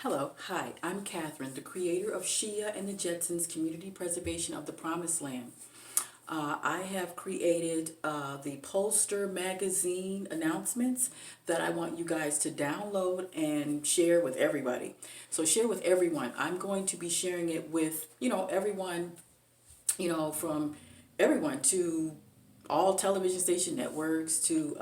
Hello, hi, I'm Catherine, the creator of Shia and the Jetsons Community Preservation of the Promised Land. I have created the poster magazine announcements that I want you guys to download and share with everybody. So share with everyone. I'm going to be sharing it with, everyone, from everyone to all television station networks to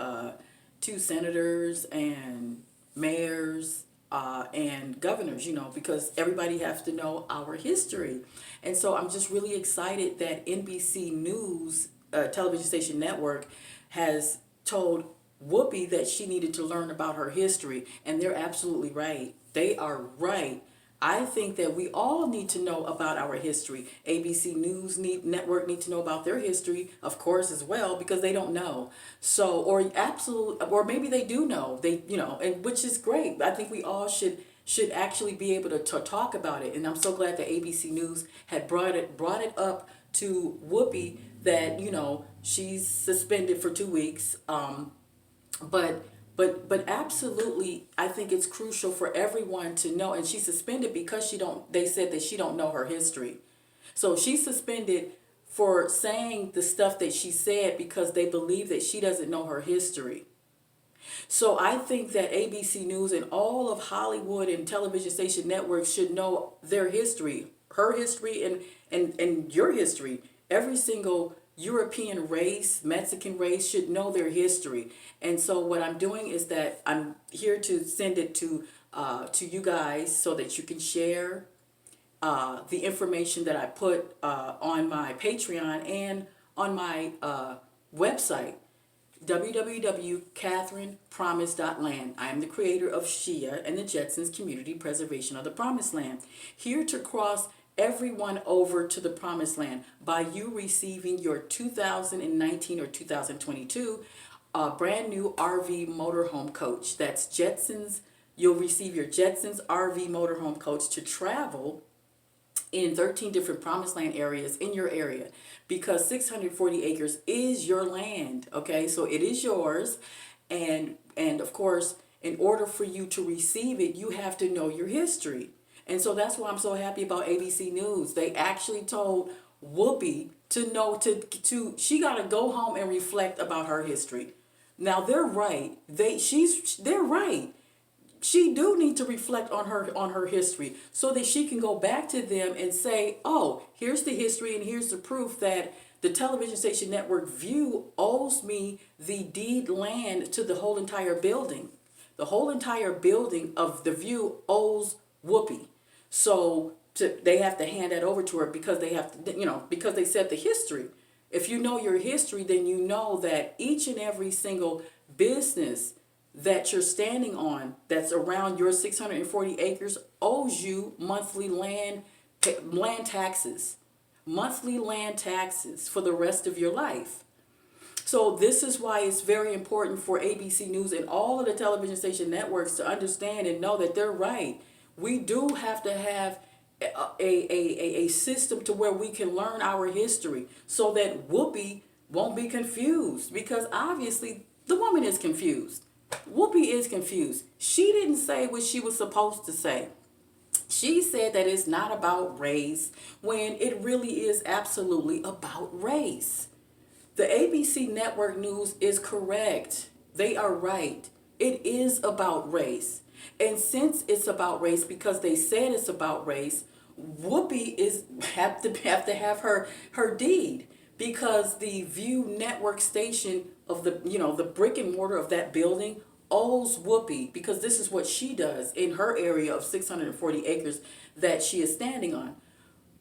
senators and mayors and governors, because everybody has to know our history. And so I'm just really excited that NBC News, television station network, has told Whoopi that she needed to learn about her history. And they're absolutely right. They are right. I think that we all need to know about our history. ABC News Network need to know about their history, of course, as well, because they don't know. So, or maybe they do know. And which is great. I think we all should actually be able to talk about it. And I'm so glad that ABC News had brought it up to Whoopi that she's suspended for 2 weeks. But but absolutely, I think it's crucial for everyone to know. And she's suspended because they said that she don't know her history. So she's suspended for saying the stuff that she said because they believe that she doesn't know her history. So I think that ABC News and all of Hollywood and television station networks should know their history, her history, and your history. Every single European race, Mexican race should know their history. And so what I'm doing is that I'm here to send it to you guys so that you can share the information that I put on my Patreon and on my website, www.catherinepromise.land. I am the creator of Shia and the Jetsons Community Preservation of the Promised Land, here to cross everyone over to the Promised Land by you receiving your 2019 or 2022 brand new RV motorhome coach. That's Jetsons. You'll receive your Jetsons RV motorhome coach to travel in 13 different promised land areas in your area, because 640 acres is your land. Okay, so it is yours, and of course, in order for you to receive it, you have to know your history. And so that's why I'm so happy about ABC News. They actually told Whoopi to know to she got to go home and reflect about her history. Now they're right. They're right. She do need to reflect on her history so that she can go back to them and say, oh, here's the history and here's the proof that the television station network View owes me the deed land to the whole entire building. The whole entire building of the View owes Whoopi. So they have to hand that over to her because they have to, because they said the history. If you know your history, then you know that each and every single business that you're standing on that's around your 640 acres owes you monthly land taxes, monthly land taxes for the rest of your life. So this is why it's very important for ABC News and all of the television station networks to understand and know that they're right. We do have to have a system to where we can learn our history so that Whoopi won't be confused, because obviously the woman is confused. Whoopi is confused. She didn't say what she was supposed to say. She said that it's not about race when it really is absolutely about race. The ABC network news is correct. They are right. It is about race. And since it's about race, because they said it's about race, Whoopi have to have her deed, because the View network station of the brick and mortar of that building owes Whoopi, because this is what she does in her area of 640 acres that she is standing on.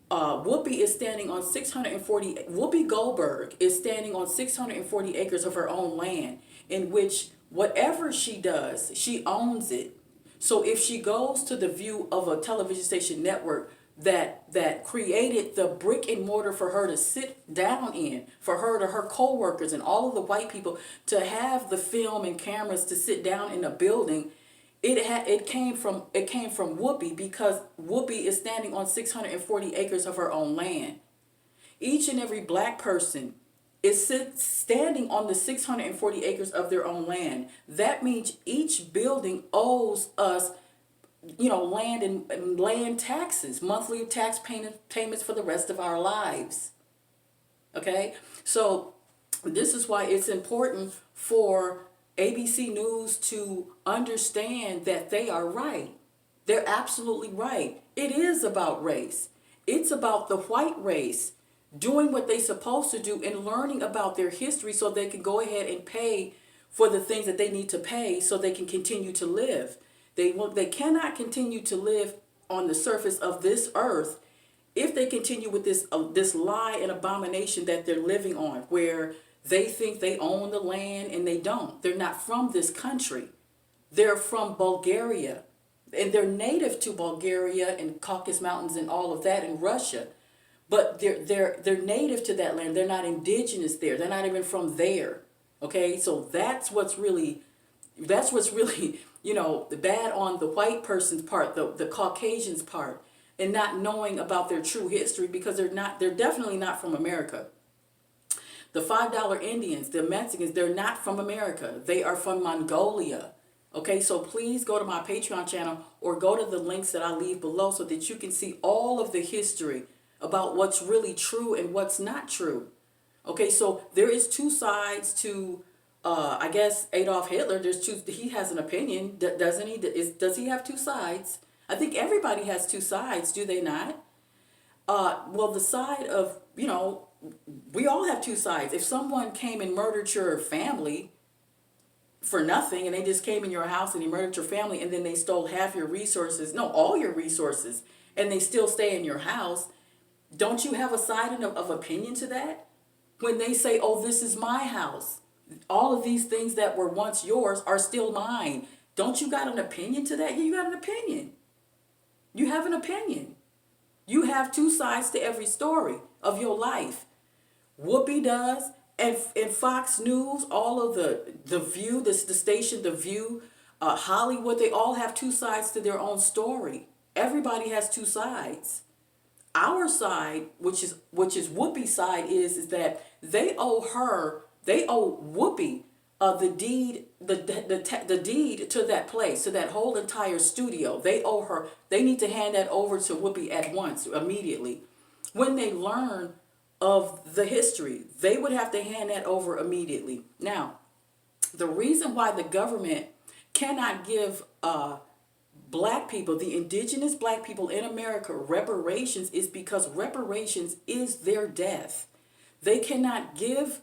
Whoopi is standing on 640. Whoopi Goldberg is standing on 640 acres of her own land, in which whatever she does, she owns it. So if she goes to the View of a television station network that created the brick and mortar for her to sit down in, for her co-workers and all of the white people to have the film and cameras to sit down in a building, it came from Whoopi, because Whoopi is standing on 640 acres of her own land. Each and every black person is standing on the 640 acres of their own land. That means each building owes us land and land taxes, monthly tax payments for the rest of our lives. Okay, so this is why it's important for ABC News to understand that they are right. They're absolutely right. It is about race. It's about the white race doing what they're supposed to do and learning about their history so they can go ahead and pay for the things that they need to pay so they can continue to live. They cannot continue to live on the surface of this earth if they continue with this lie and abomination that they're living on, where they think they own the land and they don't. They're not from this country. They're from Bulgaria, and they're native to Bulgaria and Caucasus Mountains and all of that in Russia. But they're native to that land. They're not indigenous there. They're not even from there. Okay, so that's what's really the bad on the white person's part, the Caucasian's part, and not knowing about their true history, because they're definitely not from America. The $5 Indians, the Mexicans, they're not from America. They are from Mongolia. Okay, so please go to my Patreon channel or go to the links that I leave below so that you can see all of the history about what's really true and what's not true. Okay, so there is two sides to, I guess, Adolf Hitler. He has an opinion, doesn't he? Does he have two sides? I think everybody has two sides, do they not? Well, the side of, we all have two sides. If someone came and murdered your family for nothing, and they just came in your house and they murdered your family, and then they stole half your resources, no, all your resources, and they still stay in your house, don't you have a side of opinion to that? When they say, oh, this is my house, all of these things that were once yours are still mine, don't you got an opinion to that? Yeah, you got an opinion. You have an opinion. You have two sides to every story of your life. Whoopi does, and Fox News, all of the View, the station, The View, Hollywood, they all have two sides to their own story. Everybody has two sides. Our side, which is Whoopi's side, is that they owe Whoopi the deed to that place, to that whole entire studio. They owe her. They need to hand that over to Whoopi at once, immediately. When they learn of the history, they would have to hand that over immediately. Now, the reason why the government cannot give black people, the indigenous black people in America, reparations is because reparations is their death. They cannot give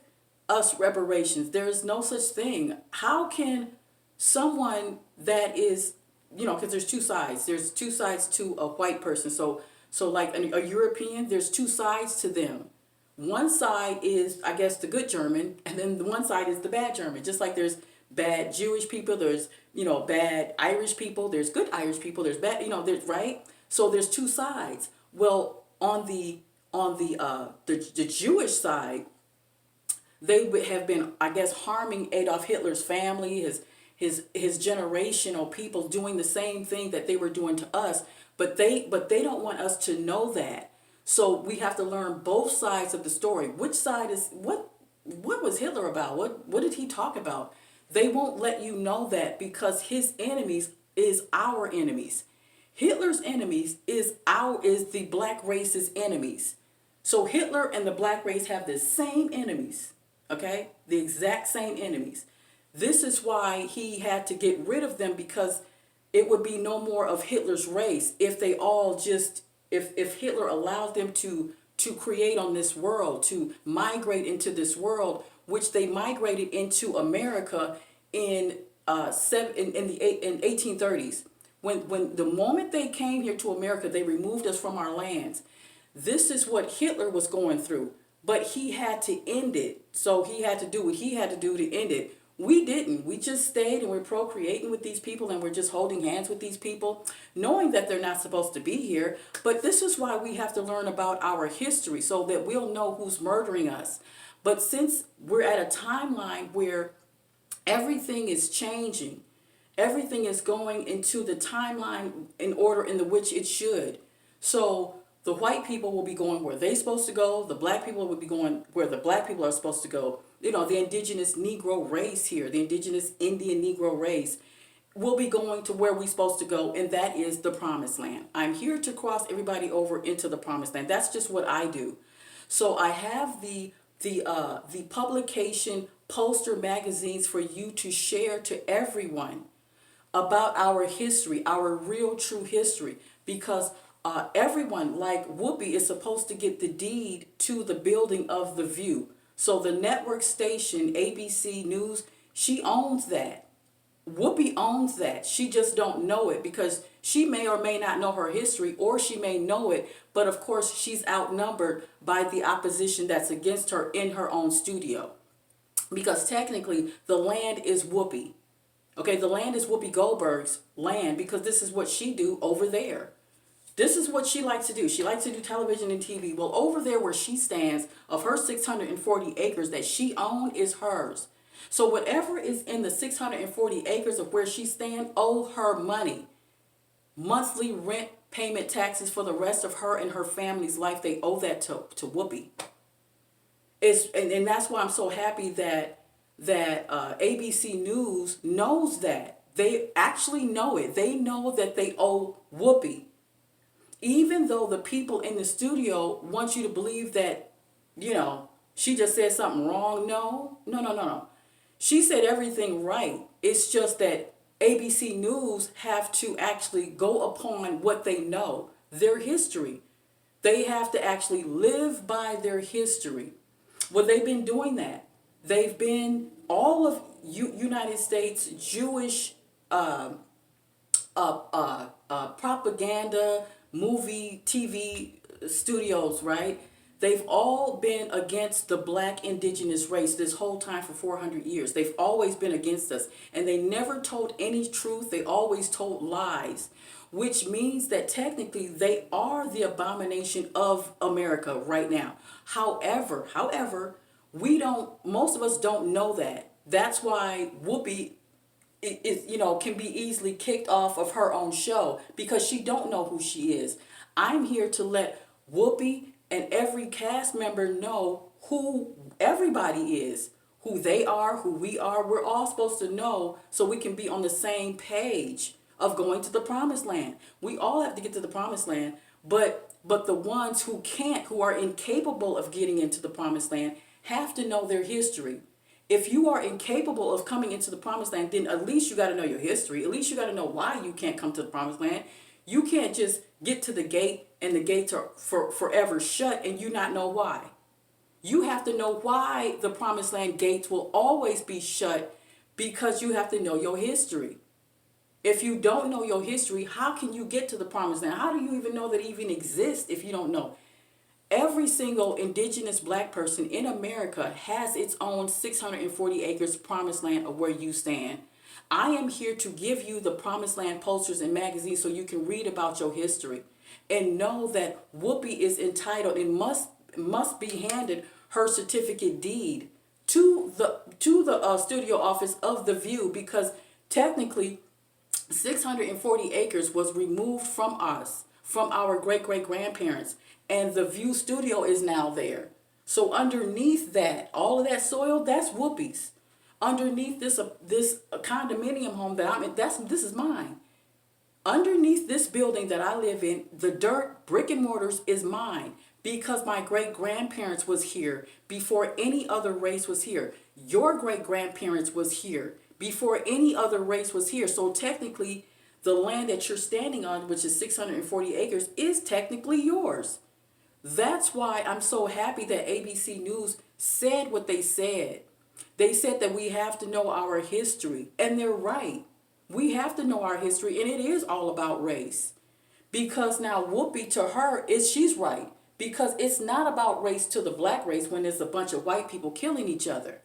us reparations. There is no such thing. How can someone that is, because there's two sides. There's two sides to a white person. So like a European, there's two sides to them. One side is, I guess, the good German, and then the one side is the bad German. Just like there's bad Jewish people, there's, bad Irish people, there's good Irish people, there's bad, there's, right? So there's two sides. Well, on the Jewish side, they would have been, I guess, harming Adolf Hitler's family, his generational people, doing the same thing that they were doing to us, but they don't want us to know that. So we have to learn both sides of the story. Which side is what was Hitler about? What did he talk about? They won't let you know that because his enemies is our enemies. Hitler's enemies is the black race's enemies. So Hitler and the black race have the same enemies, okay? The exact same enemies. This is why he had to get rid of them, because it would be no more of Hitler's race if they all just, if Hitler allowed them to create on this world, to migrate into this world, which they migrated into America in 1830s. When the moment they came here to America, they removed us from our lands. This is what Hitler was going through, but he had to end it. So he had to do what he had to do to end it. We didn't. We just stayed and we're procreating with these people, and we're just holding hands with these people, knowing that they're not supposed to be here. But this is why we have to learn about our history so that we'll know who's murdering us. But since we're at a timeline where everything is changing, everything is going into the timeline in order in the which it should. So the white people will be going where they're supposed to go. The black people will be going where the black people are supposed to go. The indigenous Negro race here, the indigenous Indian Negro race, we'll be going to where we're supposed to go, and that is the promised land. I'm here to cross everybody over into the promised land. That's just what I do. So I have the publication poster magazines for you to share to everyone about our history, our real true history, because everyone, like Whoopi, is supposed to get the deed to the building of the View. So the network station, ABC News, she owns that. Whoopi owns that. She just don't know it because she may or may not know her history, or she may know it, but of course she's outnumbered by the opposition that's against her in her own studio. Because technically the land is Whoopi. Okay, the land is Whoopi Goldberg's land because this is what she do over there. This is what she likes to do. She likes to do television and TV. Well, over there where she stands, of her 640 acres that she owns is hers. So whatever is in the 640 acres of where she stands owe her money. Monthly rent, payment, taxes for the rest of her and her family's life, they owe that to Whoopi. And that's why I'm so happy that ABC News knows that. They actually know it. They know that they owe Whoopi. Even though the people in the studio want you to believe that, she just said something wrong. No. She said everything right. It's just that ABC News have to actually go upon what they know, their history. They have to actually live by their history. Well, they've been doing that. They've been all of United States Jewish propaganda, movie, TV studios, right? They've all been against the black indigenous race this whole time for 400 years. They've always been against us. And they never told any truth. They always told lies, which means that technically they are the abomination of America right now. However, most of us don't know that. That's why Whoopi can be easily kicked off of her own show because she don't know who she is. I'm here to let Whoopi and every cast member know who everybody is, who they are, who we are. We're all supposed to know so we can be on the same page of going to the promised land. We all have to get to the promised land, but the ones who can't, who are incapable of getting into the promised land, have to know their history. If you are incapable of coming into the promised land, then at least you got to know your history. At least you got to know why you can't come to the promised land. You can't just get to the gate and the gates are forever shut and you not know why. You have to know why the promised land gates will always be shut, because you have to know your history. If you don't know your history, how can you get to the promised land? How do you even know that it even exists if you don't know? Every single indigenous black person in America has its own 640 acres promised land of where you stand. I am here to give you the promised land posters and magazines so you can read about your history and know that Whoopi is entitled and must be handed her certificate deed to the studio office of The View, because technically 640 acres was removed from us, from our great-great-grandparents, and The View studio is now there. So underneath that, all of that soil, that's Whoopi's. Underneath this condominium home that I'm in, this is mine. Underneath this building that I live in, the dirt, brick and mortars is mine, because my great-grandparents was here before any other race was here. Your great-grandparents was here before any other race was here. So technically, the land that you're standing on, which is 640 acres, is technically yours. That's why I'm so happy that ABC News said what they said. They said that we have to know our history, and they're right. We have to know our history, and it is all about race. Because now Whoopi, to her, she's right. Because it's not about race to the black race when there's a bunch of white people killing each other.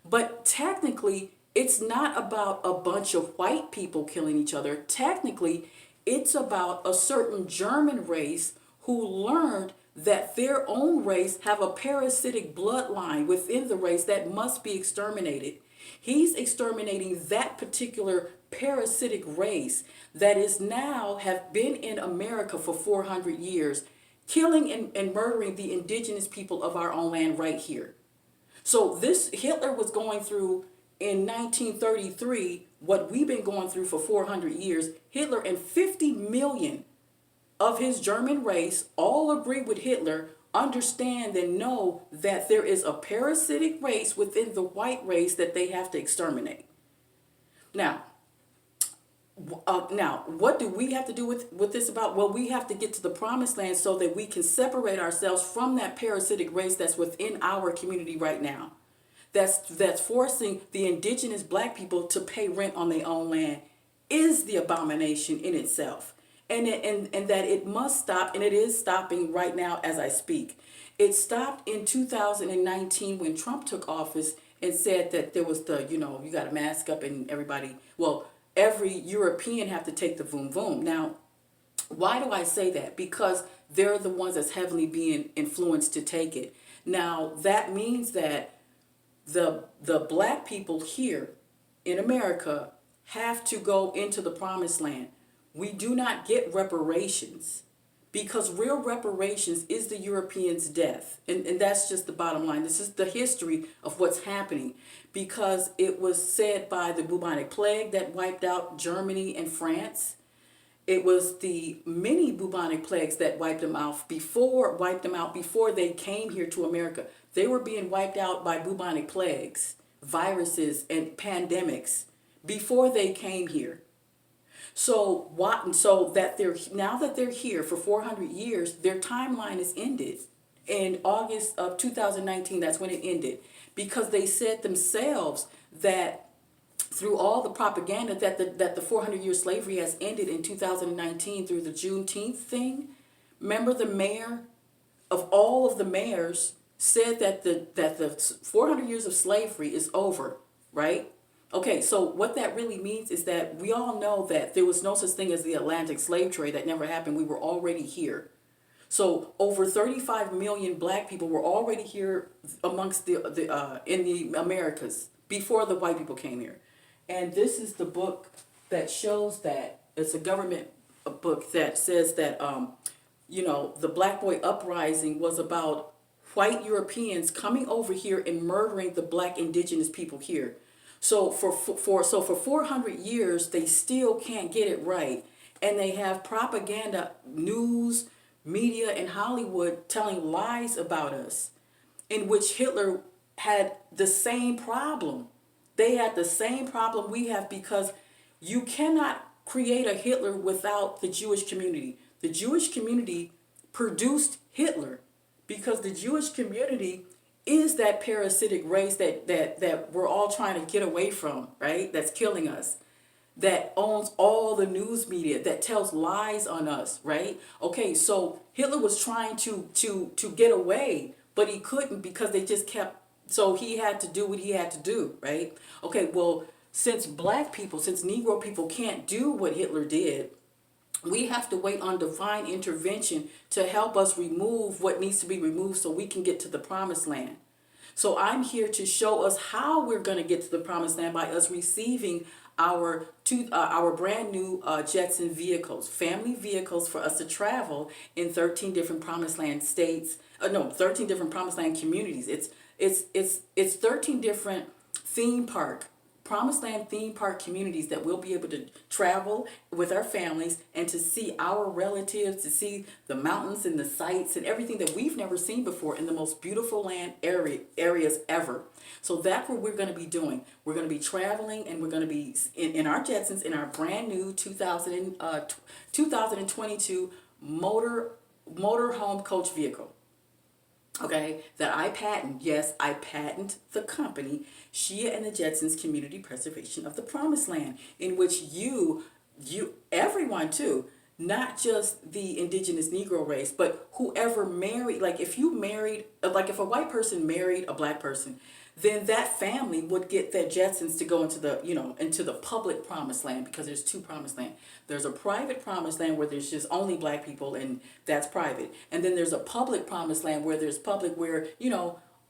But technically, it's not about a bunch of white people killing each other. Technically, it's about a certain German race who learned that their own race have a parasitic bloodline within the race that must be exterminated. He's exterminating that particular parasitic race that is now have been in America for 400 years, killing and murdering the indigenous people of our own land right here. So this Hitler was going through in 1933, what we've been going through for 400 years, Hitler and 50 million of his German race all agree with Hitler, understand and know that there is a parasitic race within the white race that they have to exterminate. Now, what do we have to do with this about? Well, we have to get to the promised land so that we can separate ourselves from that parasitic race that's within our community right now. That's forcing the indigenous black people to pay rent on their own land is the abomination in itself. And that it must stop, and it is stopping right now as I speak. It stopped in 2019 when Trump took office and said that there was you got to mask up and every European have to take the voom voom. Now, why do I say that? Because they're the ones that's heavily being influenced to take it. Now, that means that the black people here in America have to go into the promised land. We do not get reparations because real reparations is the Europeans' death. And that's just the bottom line. This is the history of what's happening because it was said by the bubonic plague that wiped out Germany and France. It was the many bubonic plagues that wiped them out before they came here to America. They were being wiped out by bubonic plagues, viruses, and pandemics before they came here. So that they're here for 400 years, their timeline is ended. In August of 2019, that's when it ended. Because they said themselves that through all the propaganda that the 400-year slavery has ended in 2019 through the Juneteenth thing. Remember the mayor of all of the mayors said that the 400 years of slavery is over, right? Okay, so what that really means is that we all know that there was no such thing as the Atlantic slave trade. That never happened. We were already here. So over 35 million black people were already here amongst in the Americas before the white people came here. And this is the book that shows that. It's a government book that says that the Black Boy Uprising was about white Europeans coming over here and murdering the black indigenous people here. So for 400 years they still can't get it right, and they have propaganda, news, media, and Hollywood telling lies about us, in which Hitler had the same problem. They had the same problem we have because you cannot create a Hitler without the Jewish community. The Jewish community produced Hitler because the Jewish community is that parasitic race that we're all trying to get away from, right? That's killing us, that owns all the news media, that tells lies on us, right? Okay, so Hitler was trying to get away, but he couldn't because they just kept, so he had to do what he had to do, right? Okay, well, since Negro people can't do what Hitler did, we have to wait on divine intervention to help us remove what needs to be removed so we can get to the promised land. So I'm here to show us how we're going to get to the promised land by us receiving our brand new Jetson vehicles, family vehicles for us to travel in 13 different promised land states. 13 different promised land communities. It's 13 different promised land theme park communities that we'll be able to travel with our families and to see our relatives, to see the mountains and the sights and everything that we've never seen before in the most beautiful land areas ever. So that's what we're going to be doing. We're going to be traveling, and we're going to be in our Jetsons, in our brand new 2022 motor home coach vehicle. Okay, that I patent. Yes, I patent the company, Shia and the Jetsons Community Preservation of the Promised Land, in which everyone too, not just the indigenous Negro race, but whoever married, if a white person married a black person, then that family would get their Jetsons to go into the public promised land, because there's two promised land. There's a private promised land where there's just only black people, and that's private. And then there's a public promised land where there's public, where,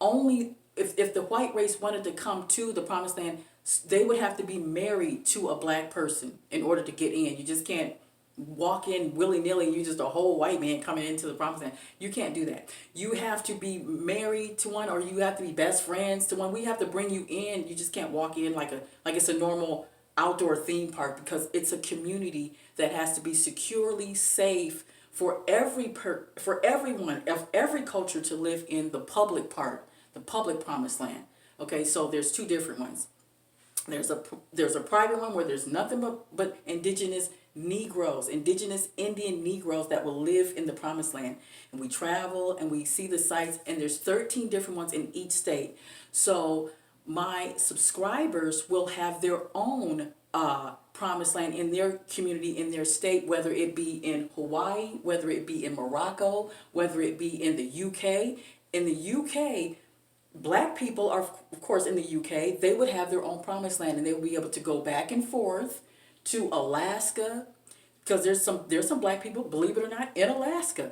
only if the white race wanted to come to the promised land, they would have to be married to a black person in order to get in. You just can't walk in willy-nilly and you're just a whole white man coming into the promised land. You can't do that. You have to be married to one, or you have to be best friends to one. We have to bring you in. You just can't walk in like it's a normal outdoor theme park, because it's a community that has to be securely safe for for everyone of every culture to live in the public part, the public promised land. Okay, so there's two different ones. There's a private one where there's nothing but indigenous Negroes, indigenous Indian Negroes that will live in the promised land. And we travel and we see the sites, and there's 13 different ones in each state. So my subscribers will have their own promised land in their community, in their state, whether it be in Hawaii, whether it be in Morocco, whether it be in the UK. In the UK, Black people are, of course, in the UK, they would have their own promised land, and they would be able to go back and forth to Alaska, because there's some Black people, believe it or not, in Alaska.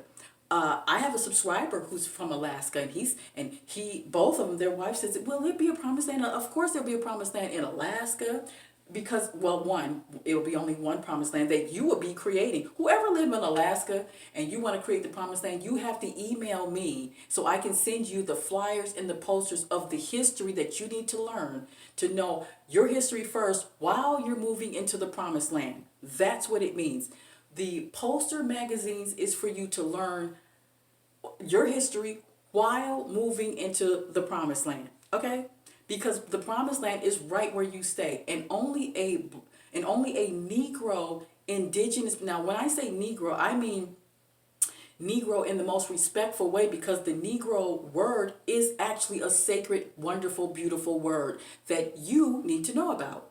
I have a subscriber who's from Alaska, and he both of them, their wife says, will there be a promised land? Of course there'll be a promised land in Alaska, because, well, one, it will be only one promised land that you will be creating. Whoever live in Alaska and you want to create the promised land, you have to email me so I can send you the flyers and the posters of the history that you need to learn to know your history first while you're moving into the promised land. That's what it means. The poster magazines is for you to learn your history while moving into the promised land. Okay? Because the promised land is right where you stay, and only a Negro, indigenous. Now, when I say Negro, I mean Negro in the most respectful way, because the Negro word is actually a sacred, wonderful, beautiful word that you need to know about.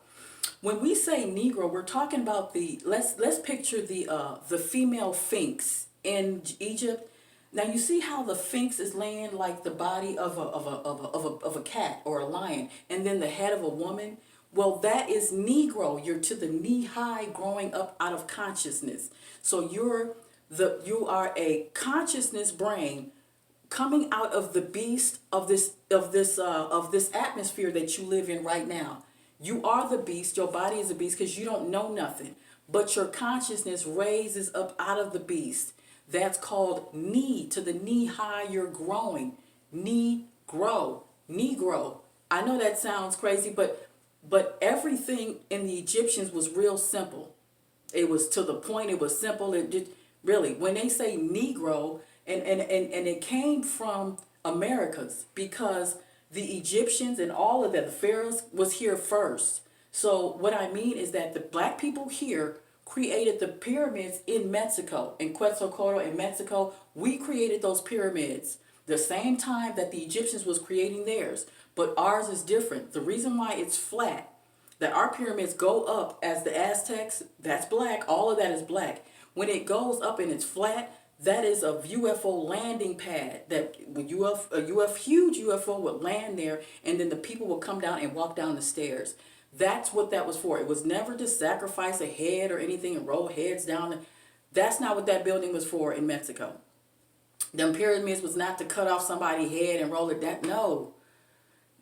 When we say Negro, we're talking about let's picture the female Sphinx in Egypt. Now you see how the Sphinx is laying like the body of a cat or a lion, and then the head of a woman. Well, that is Negro. You're to the knee high, growing up out of consciousness. So you are a consciousness brain coming out of the beast of this atmosphere that you live in right now. You are the beast. Your body is a beast because you don't know nothing, but your consciousness raises up out of the beast. That's called knee, to the knee high you're growing. Negro. I know that sounds crazy, but everything in the Egyptians was real simple. It was to the point, it was simple. It did really, when they say Negro, and it came from Americas, because the Egyptians and all of that, the pharaohs was here first. So what I mean is that the Black people here created the pyramids in Mexico, in Quetzalcoatl in Mexico. We created those pyramids the same time that the Egyptians was creating theirs, but ours is different. The reason why it's flat, that our pyramids go up as the Aztecs, that's Black, all of that is Black. When it goes up and it's flat, that is a UFO landing pad, that huge UFO would land there, and then the people would come down and walk down the stairs. That's what that was for. It was never to sacrifice a head or anything and roll heads down. That's not what that building was for in Mexico. Them pyramids was not to cut off somebody's head and roll it down. No.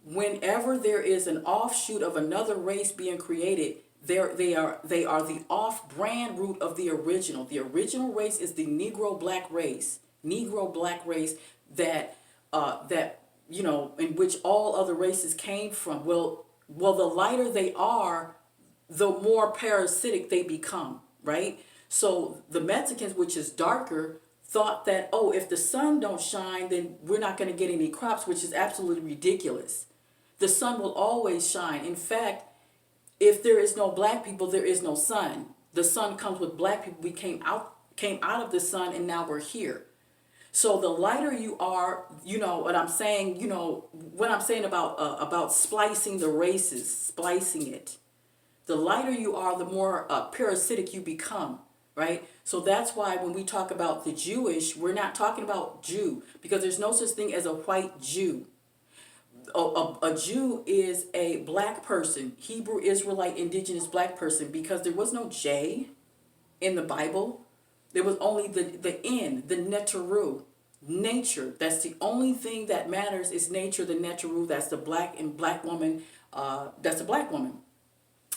Whenever there is an offshoot of another race being created, they are the off-brand root of the original. The original race is the Negro Black race. Negro Black race that in which all other races came from. Well, the lighter they are, the more parasitic they become, right? So the Mexicans, which is darker, thought that, oh, if the sun don't shine, then we're not going to get any crops, which is absolutely ridiculous. The sun will always shine. In fact, if there is no Black people, there is no sun. The sun comes with Black people. We came out of the sun, and now we're here. So the lighter you are, what I'm saying, what I'm saying about splicing the races, splicing it. The lighter you are, the more parasitic you become, right? So that's why when we talk about the Jewish, we're not talking about Jew, because there's no such thing as a white Jew. A Jew is a Black person, Hebrew, Israelite, indigenous Black person, because there was no J in the Bible. There was only the N, the Neteru, nature. That's the only thing that matters is nature, the Neteru. That's the Black and Black woman. That's the Black woman.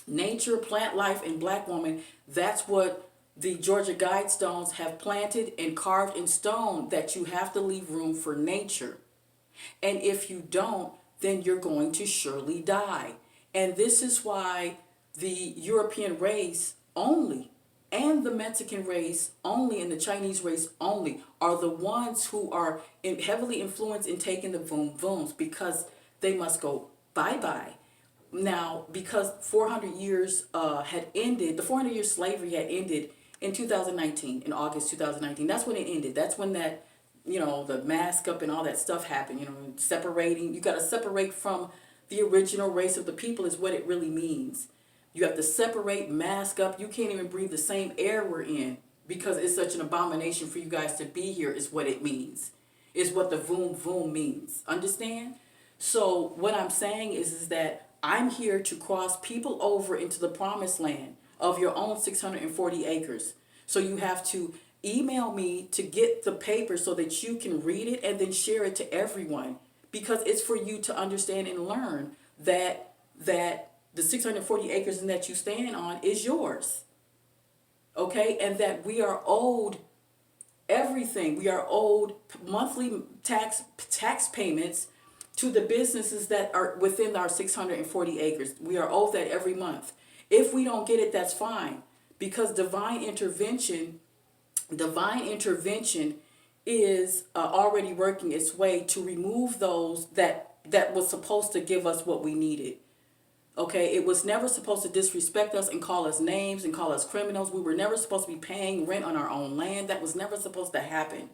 Nature, plant life, and Black woman. That's what the Georgia Guidestones have planted and carved in stone that you have to leave room for nature. And if you don't, then you're going to surely die. And this is why the European race only, and the Mexican race only, and the Chinese race only are the ones who are heavily influenced in taking the boom booms, because they must go bye-bye. Now, because 400 years had ended, the 400 year slavery had ended in 2019, in August 2019. That's when it ended. That's when that, the mask up and all that stuff happened, separating. You got to separate from the original race of the people is what it really means. You have to separate, mask up. You can't even breathe the same air we're in because it's such an abomination for you guys to be here is what it means. Is what the voom voom means. Understand? So what I'm saying is that I'm here to cross people over into the promised land of your own 640 acres. So you have to email me to get the paper so that you can read it and then share it to everyone, because it's for you to understand and learn that the 640 acres and that you stand on is yours. Okay? And that we are owed everything. We are owed monthly tax payments to the businesses that are within our 640 acres. We are owed that every month. If we don't get it, that's fine, because divine intervention is already working its way to remove those that was supposed to give us what we needed. Okay, it was never supposed to disrespect us and call us names and call us criminals. We were never supposed to be paying rent on our own land. That was never supposed to happen.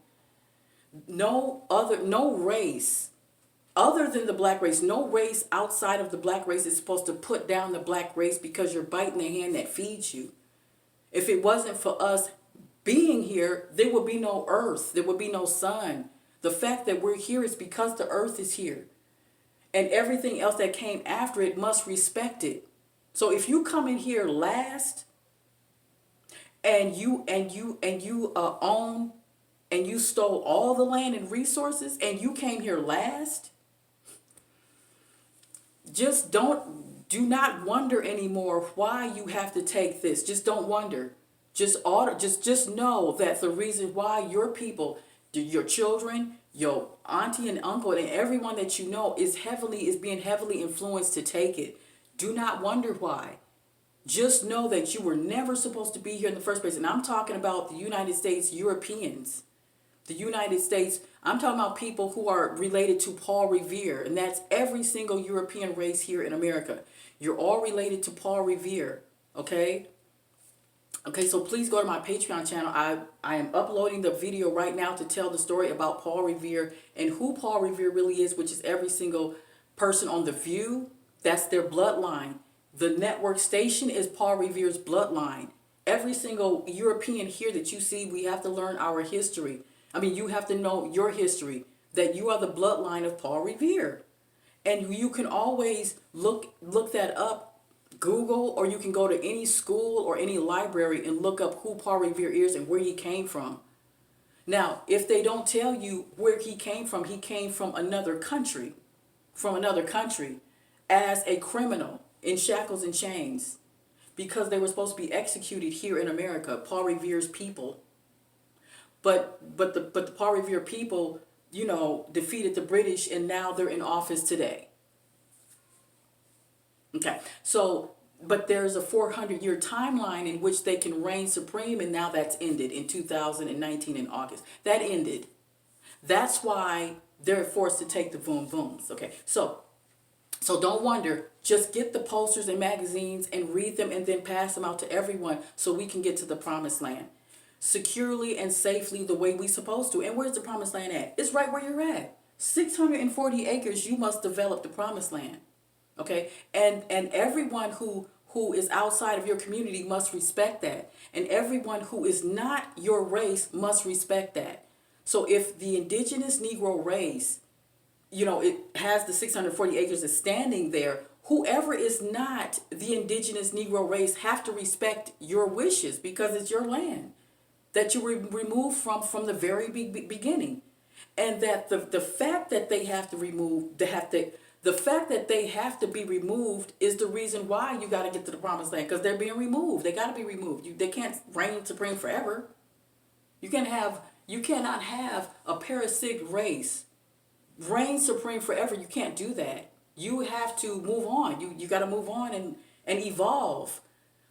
No race other than the black race, no race outside of the black race is supposed to put down the black race because you're biting the hand that feeds you. If it wasn't for us being here, there would be no earth. There would be no sun. The fact that we're here is because the earth is here. And everything else that came after it must respect it. So if you come in here last and you own and you stole all the land and resources and you came here last, do not wonder anymore why you have to take this. Just don't wonder. Just know that the reason why your people, your children, your auntie and uncle, and everyone that you know is being heavily influenced to take it. Do not wonder why. Just know that you were never supposed to be here in the first place. And I'm talking about the United States Europeans. The United States, I'm talking about people who are related to Paul Revere, and that's every single European race here in America. You're all related to Paul Revere, okay? Okay, so please go to my Patreon channel. I am uploading the video right now to tell the story about Paul Revere and who Paul Revere really is, which is every single person on The View. That's their bloodline. The network station is Paul Revere's bloodline. Every single European here that you see, we have to learn our history. I mean, you have to know your history, that you are the bloodline of Paul Revere. And you can always look that up, Google, or you can go to any school or any library and look up who Paul Revere is and where he came from. Now, if they don't tell you where he came from another country, as a criminal in shackles and chains, because they were supposed to be executed here in America, Paul Revere's people. But the Paul Revere people, defeated the British, and now they're in office today. Okay, so, but there's a 400-year timeline in which they can reign supreme, and now that's ended in 2019 in August. That ended. That's why they're forced to take the boom booms. Okay, so don't wonder. Just get the posters and magazines and read them and then pass them out to everyone so we can get to the promised land securely and safely the way we supposed to. And where's the promised land at? It's right where you're at. 640 acres, you must develop the promised land. Okay? And everyone who is outside of your community must respect that. And everyone who is not your race must respect that. So if the indigenous Negro race, it has the 640 acres is standing there, whoever is not the indigenous Negro race have to respect your wishes because it's your land that you were removed from the very beginning. And that the fact that they have to remove, The fact that they have to be removed is the reason why you got to get to the promised land, because they're being removed. They got to be removed. They can't reign supreme forever. You cannot have a parasitic race reign supreme forever. You can't do that. You have to move on. You got to move on and evolve.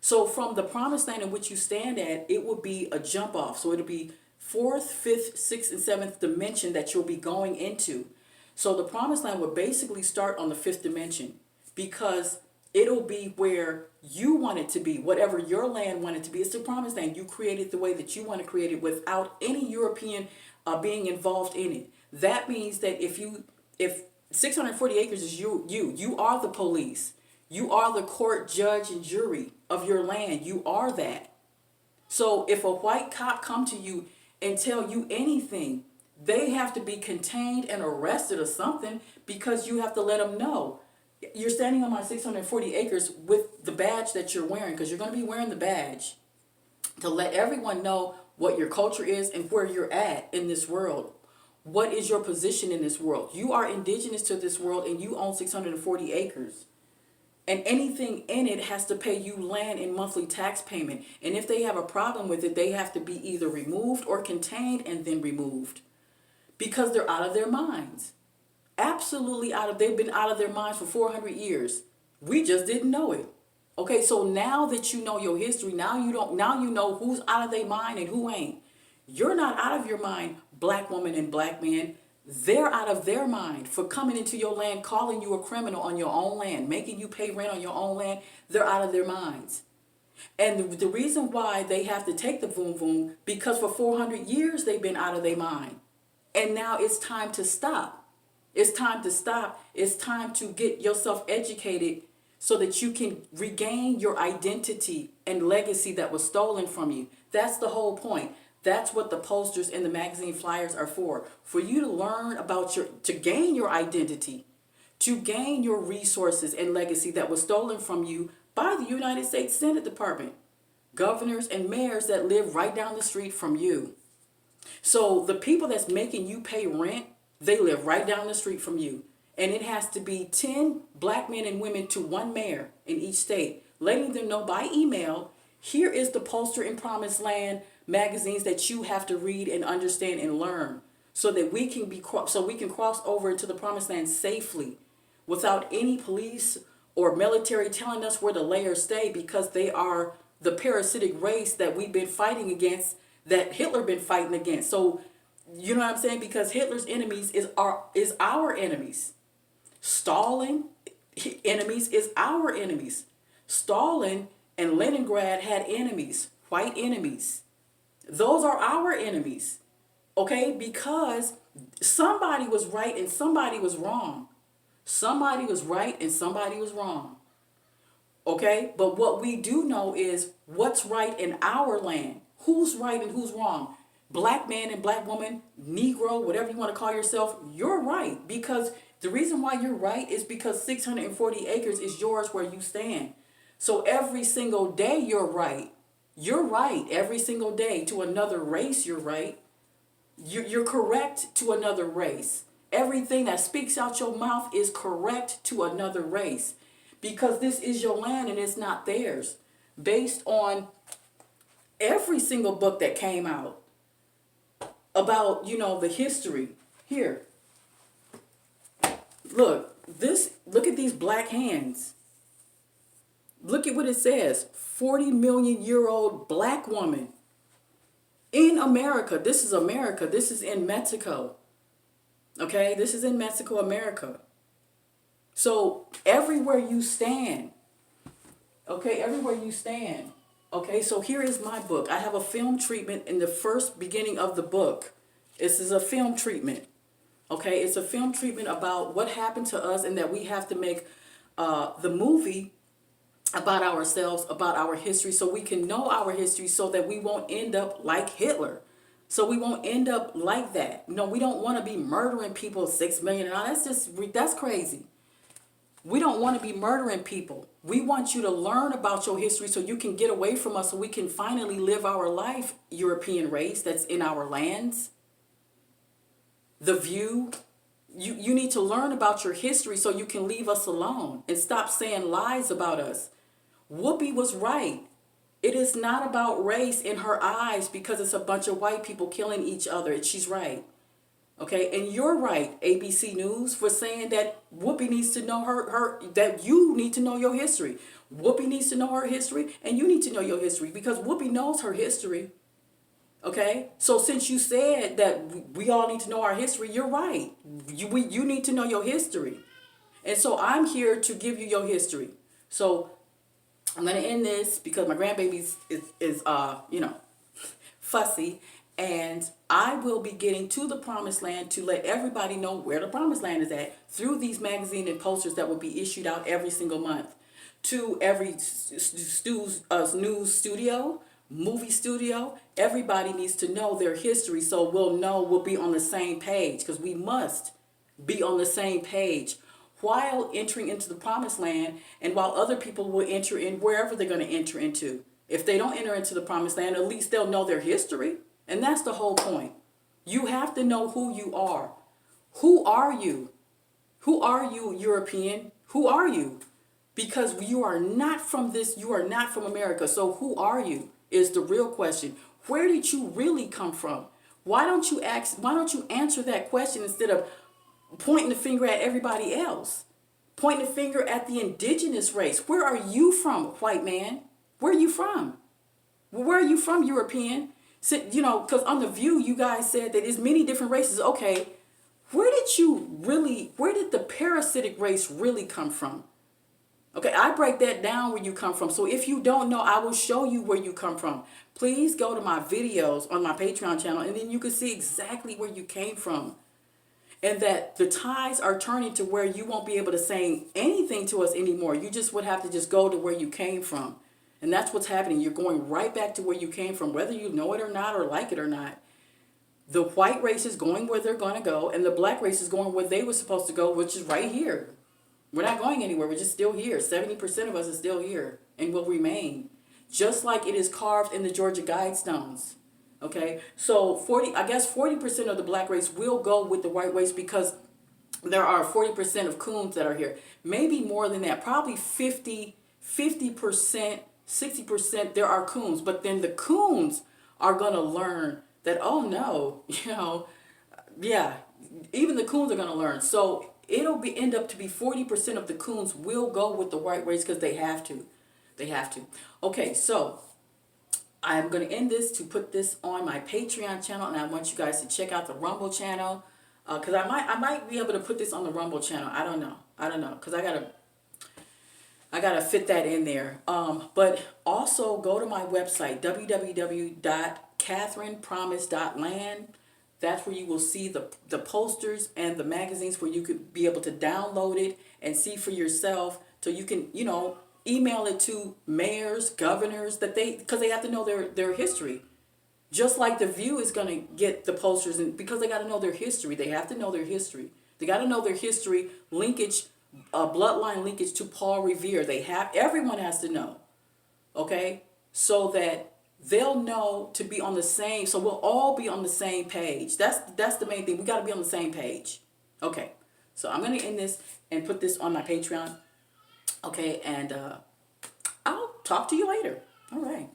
So from the promised land in which you stand at, it would be a jump off. So it'll be fourth, fifth, sixth, and seventh dimension that you'll be going into. So the promised land would basically start on the fifth dimension, because it'll be where you want it to be, whatever your land wanted to be. It's the promised land. You create it the way that you want to create it without any European being involved in it. That means that if 640 acres is you are the police. You are the court, judge, and jury of your land. You are that. So if a white cop come to you and tell you anything, they have to be contained and arrested or something, because you have to let them know. You're standing on my 640 acres with the badge that you're wearing, because you're going to be wearing the badge to let everyone know what your culture is and where you're at in this world. What is your position in this world? You are indigenous to this world and you own 640 acres. And anything in it has to pay you land and monthly tax payment. And if they have a problem with it, they have to be either removed or contained and then removed, because they're out of their minds. Absolutely they've been out of their minds for 400 years. We just didn't know it. Okay, so now that you know your history, now you know who's out of their mind and who ain't. You're not out of your mind, black woman and black man. They're out of their mind for coming into your land, calling you a criminal on your own land, making you pay rent on your own land. They're out of their minds. And the reason why they have to take the boom boom, because for 400 years they've been out of their mind. And now it's time to stop. It's time to stop. It's time to get yourself educated so that you can regain your identity and legacy that was stolen from you. That's the whole point. That's what the posters and the magazine flyers are for you to learn about to gain your identity, to gain your resources and legacy that was stolen from you by the United States Senate Department, governors and mayors that live right down the street from you. So the people that's making you pay rent, they live right down the street from you. And it has to be 10 black men and women to one mayor in each state, letting them know by email, here is the poster in Promised Land magazines that you have to read and understand and learn, so that we can cross over into the Promised Land safely without any police or military telling us where to lay or stay, because they are the parasitic race that we've been fighting against, that Hitler been fighting against. So you know what I'm saying? Because Hitler's enemies is our enemies. Stalin enemies is our enemies. Stalin and Leningrad had enemies, white enemies. Those are our enemies, okay? Because somebody was right and somebody was wrong. Somebody was right and somebody was wrong, okay? But what we do know is what's right in our land. Who's right and who's wrong? Black man and black woman, Negro, whatever you want to call yourself, you're right. Because the reason why you're right is because 640 acres is yours where you stand. So every single day you're right. You're right every single day. To another race, you're right. You're correct to another race. Everything that speaks out your mouth is correct to another race, because this is your land and it's not theirs. Based on every single book that came out about, the history. Here. Look at these black hands. Look at what it says. 40 million year old black woman in America. This is America. This is in Mexico. Okay, this is in Mexico, America. So everywhere you stand, okay, so here is my book. I have a film treatment in the first beginning of the book. This is a film treatment. Okay, it's a film treatment about what happened to us, and that we have to make the movie about ourselves, about our history, so we can know our history, so that we won't end up like Hitler. So we won't end up like that. We don't want to be murdering people, 6 million and all. That's crazy. We don't want to be murdering people. We want you to learn about your history so you can get away from us, so we can finally live our life, European race that's in our lands. The View, You need to learn about your history so you can leave us alone and stop saying lies about us. Whoopi was right. It is not about race in her eyes because it's a bunch of white people killing each other. And she's right. Okay, and you're right, ABC News, for saying that Whoopi needs to know that you need to know your history. Whoopi needs to know her history, and you need to know your history because Whoopi knows her history. Okay, so since you said that we all need to know our history, you're right. You need to know your history. And so I'm here to give you your history. So I'm going to end this because my grandbaby is fussy, and I will be getting to the promised land to let everybody know where the promised land is at through these magazine and posters that will be issued out every single month to every news studio, movie studio. Everybody needs to know their history so we'll be on the same page, because we must be on the same page while entering into the promised land, and while other people will enter in wherever they're going to enter into. If they don't enter into the promised land, at least they'll know their history. And that's the whole point. You have to know who you are. Who are you? Who are you, European? Who are you? Because you are not from this, you are not from America. So who are you is the real question. Where did you really come from? Why don't you answer that question instead of pointing the finger at everybody else? Pointing the finger at the indigenous race. Where are you from, white man? Where are you from? Where are you from, European? So, because on The View, you guys said that there's many different races. Okay, where did the parasitic race really come from? Okay, I break that down where you come from. So if you don't know, I will show you where you come from. Please go to my videos on my Patreon channel, and then you can see exactly where you came from. And that the tides are turning to where you won't be able to say anything to us anymore. You just would have to just go to where you came from. And that's what's happening. You're going right back to where you came from, whether you know it or not, or like it or not. The white race is going where they're going to go, and the black race is going where they were supposed to go, which is right here. We're not going anywhere. We're just still here. 70% of us is still here and will remain, just like it is carved in the Georgia Guidestones. Okay, so 40% of the black race will go with the white race because there are 40% of coons that are here. Maybe more than that, probably 50%, 60% there are coons. But then the coons are going to learn that, oh no, yeah, even the coons are going to learn. So end up to be 40% of the coons will go with the white race because they have to. They have to. Okay, so I'm going to end this to put this on my Patreon channel, and I want you guys to check out the Rumble channel, because I might be able to put this on the Rumble channel. I don't know, because I gotta fit that in there. But also go to my website, www.catherinepromise.land. That's where you will see the posters and the magazines, where you could be able to download it and see for yourself, so you can email it to mayors, governors, because they have to know their history. Just like The View is going to get the posters, and because they got to know their history. They have to know their history. They got to know their history, linkage, bloodline linkage to Paul Revere. Everyone has to know, okay? So that they'll know to be on the same, so we'll all be on the same page. That's the main thing. We got to be on the same page. Okay, so I'm going to end this and put this on my Patreon. Okay, and I'll talk to you later. All right.